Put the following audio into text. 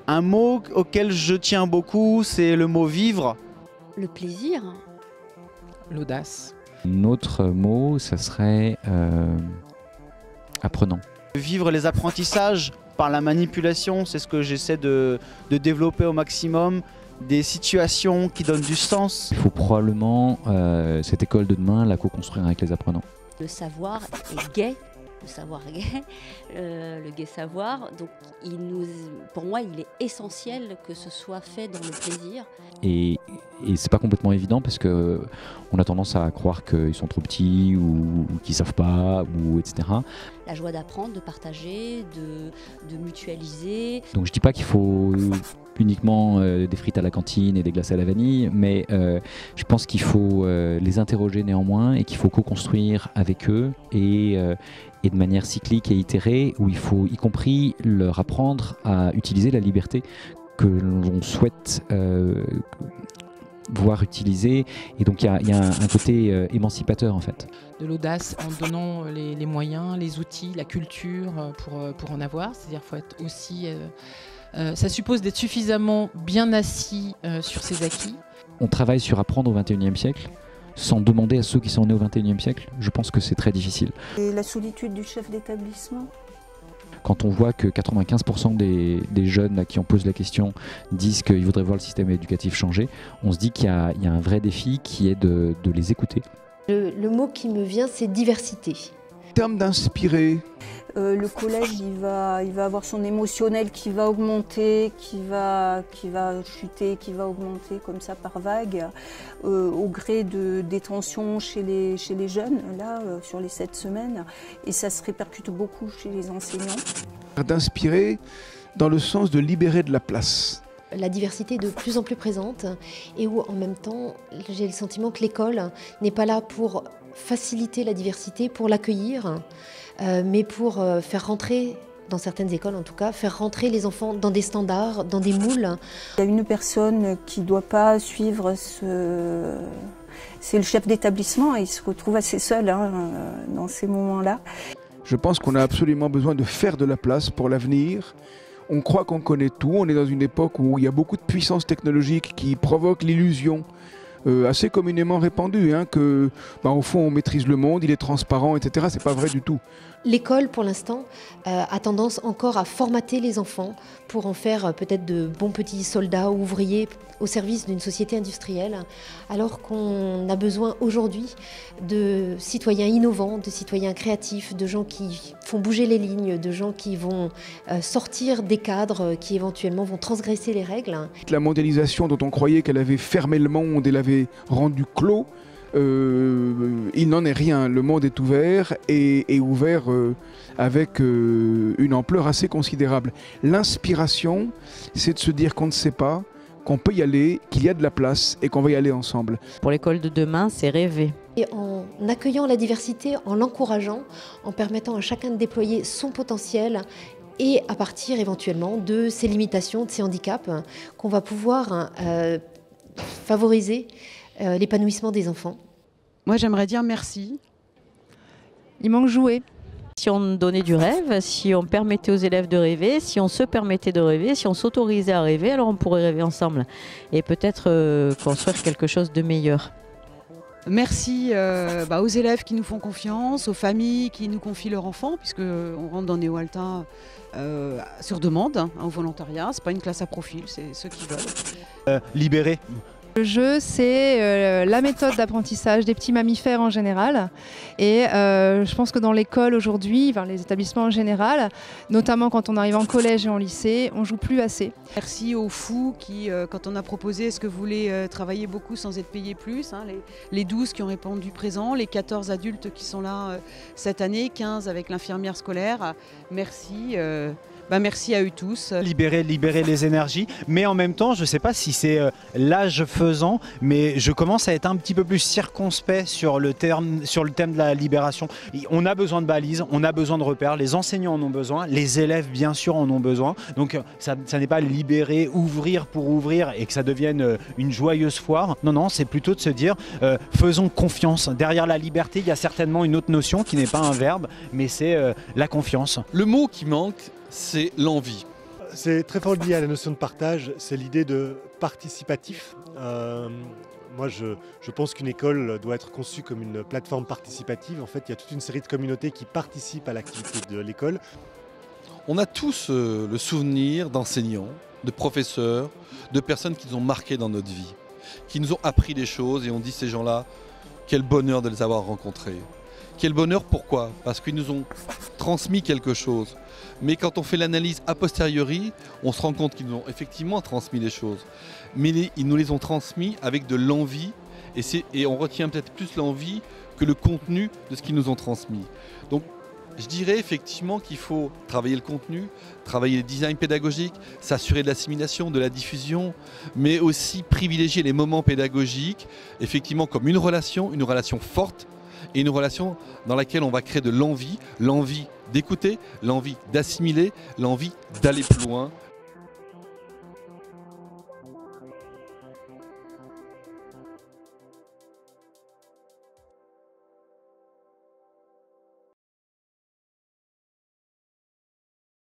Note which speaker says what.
Speaker 1: Un mot auquel je tiens beaucoup, c'est le mot vivre.
Speaker 2: Le plaisir.
Speaker 3: L'audace.
Speaker 4: Un autre mot, ça serait apprenant.
Speaker 1: Vivre les apprentissages par la manipulation, c'est ce que j'essaie de développer au maximum. Des situations qui donnent du sens.
Speaker 4: Il faut probablement, cette école de demain, la co-construire avec les apprenants.
Speaker 2: Le savoir est gai. Le savoir gai, le gai savoir. Donc pour moi, il est essentiel que ce soit fait dans le plaisir.
Speaker 4: Et c'est pas complètement évident parce que on a tendance à croire qu'ils sont trop petits ou qu'ils savent pas, etc.
Speaker 2: La joie d'apprendre, de partager, de mutualiser.
Speaker 4: Donc je dis pas qu'il faut uniquement des frites à la cantine et des glaces à la vanille, mais je pense qu'il faut les interroger néanmoins et qu'il faut co-construire avec eux et de manière cyclique et itérée, où il faut y compris leur apprendre à utiliser la liberté que l'on souhaite voir utiliser. Et donc il y a un côté émancipateur en fait.
Speaker 3: De l'audace en donnant les moyens, les outils, la culture pour en avoir. C'est-à-dire qu'il faut être aussi... ça suppose d'être suffisamment bien assis sur ses acquis.
Speaker 4: On travaille sur apprendre au XXIe siècle sans demander à ceux qui sont nés au XXIe siècle. Je pense que c'est très difficile.
Speaker 5: Et la solitude du chef d'établissement.
Speaker 4: Quand on voit que 95% des jeunes à qui on pose la question disent qu'ils voudraient voir le système éducatif changer, on se dit qu'il y a un vrai défi qui est de les écouter.
Speaker 2: Le mot qui me vient, c'est diversité.
Speaker 6: En termes d'inspirer.
Speaker 5: Le collège, il va avoir son émotionnel qui va augmenter, qui va chuter, qui va augmenter comme ça par vague, au gré des tensions chez les jeunes, là, sur les 7 semaines. Et ça se répercute beaucoup chez les enseignants.
Speaker 6: D'inspirer dans le sens de libérer de la place.
Speaker 2: La diversité est de plus en plus présente et où en même temps, j'ai le sentiment que l'école n'est pas là pour faciliter la diversité, pour l'accueillir, mais pour faire rentrer, dans certaines écoles en tout cas, faire rentrer les enfants dans des standards, dans des moules.
Speaker 5: Il y a une personne qui ne doit pas suivre c'est le chef d'établissement et il se retrouve assez seul dans ces moments-là.
Speaker 6: Je pense qu'on a absolument besoin de faire de la place pour l'avenir. On croit qu'on connaît tout, on est dans une époque où il y a beaucoup de puissance technologique qui provoque l'illusion assez communément répandue, que au fond on maîtrise le monde, il est transparent, etc. C'est pas vrai du tout.
Speaker 2: L'école, pour l'instant, a tendance encore à formater les enfants pour en faire peut-être de bons petits soldats ou ouvriers au service d'une société industrielle, alors qu'on a besoin aujourd'hui de citoyens innovants, de citoyens créatifs, de gens qui font bouger les lignes, de gens qui vont sortir des cadres, qui éventuellement vont transgresser les règles.
Speaker 6: La mondialisation dont on croyait qu'elle avait fermé le monde et l'avait rendu clos, il n'en est rien. Le monde est ouvert et ouvert avec une ampleur assez considérable. L'inspiration, c'est de se dire qu'on ne sait pas, qu'on peut y aller, qu'il y a de la place et qu'on va y aller ensemble.
Speaker 7: Pour l'école de demain, c'est rêver.
Speaker 2: Et en accueillant la diversité, en l'encourageant, en permettant à chacun de déployer son potentiel et à partir éventuellement de ses limitations, de ses handicaps, qu'on va pouvoir favoriser l'épanouissement des enfants.
Speaker 8: Moi, j'aimerais dire merci.
Speaker 7: Il manque jouer. Si on donnait du rêve, si on permettait aux élèves de rêver, si on se permettait de rêver, si on s'autorisait à rêver, alors on pourrait rêver ensemble et peut-être construire quelque chose de meilleur.
Speaker 8: Merci aux élèves qui nous font confiance, aux familles qui nous confient leurs enfants, puisqu'on rentre dans Néo Altin sur demande, au volontariat. C'est pas une classe à profil, c'est ceux qui veulent.
Speaker 1: Libérer.
Speaker 9: Le jeu, c'est la méthode d'apprentissage des petits mammifères en général. Et je pense que dans l'école aujourd'hui, les établissements en général, notamment quand on arrive en collège et en lycée, on joue plus assez.
Speaker 8: Merci aux fous qui, quand on a proposé est-ce que vous voulez travailler beaucoup sans être payé plus, les 12 qui ont répondu présent, les 14 adultes qui sont là cette année, 15 avec l'infirmière scolaire. Merci. merci à eux tous.
Speaker 10: Libérer les énergies, mais en même temps, je ne sais pas si c'est l'âge faisant, mais je commence à être un petit peu plus circonspect sur le thème de la libération. On a besoin de balises, on a besoin de repères, les enseignants en ont besoin, les élèves bien sûr en ont besoin, donc ça n'est pas libérer, ouvrir pour ouvrir et que ça devienne une joyeuse foire. Non, non, c'est plutôt de se dire faisons confiance. Derrière la liberté, il y a certainement une autre notion qui n'est pas un verbe, mais c'est la confiance.
Speaker 11: Le mot qui manque, c'est l'envie.
Speaker 12: C'est très fort lié à la notion de partage, c'est l'idée de participatif. Moi, je pense qu'une école doit être conçue comme une plateforme participative. En fait, il y a toute une série de communautés qui participent à l'activité de l'école.
Speaker 11: On a tous le souvenir d'enseignants, de professeurs, de personnes qui nous ont marqués dans notre vie, qui nous ont appris des choses et on dit ces gens-là, quel bonheur de les avoir rencontrés. Quel bonheur, pourquoi? Parce qu'ils nous ont transmis quelque chose. Mais quand on fait l'analyse a posteriori, on se rend compte qu'ils nous ont effectivement transmis des choses. Mais ils nous les ont transmis avec de l'envie et on retient peut-être plus l'envie que le contenu de ce qu'ils nous ont transmis. Donc je dirais effectivement qu'il faut travailler le contenu, travailler le design pédagogique, s'assurer de l'assimilation, de la diffusion, mais aussi privilégier les moments pédagogiques, effectivement comme une relation forte, et une relation dans laquelle on va créer de l'envie d'écouter, l'envie d'assimiler, l'envie d'aller plus loin,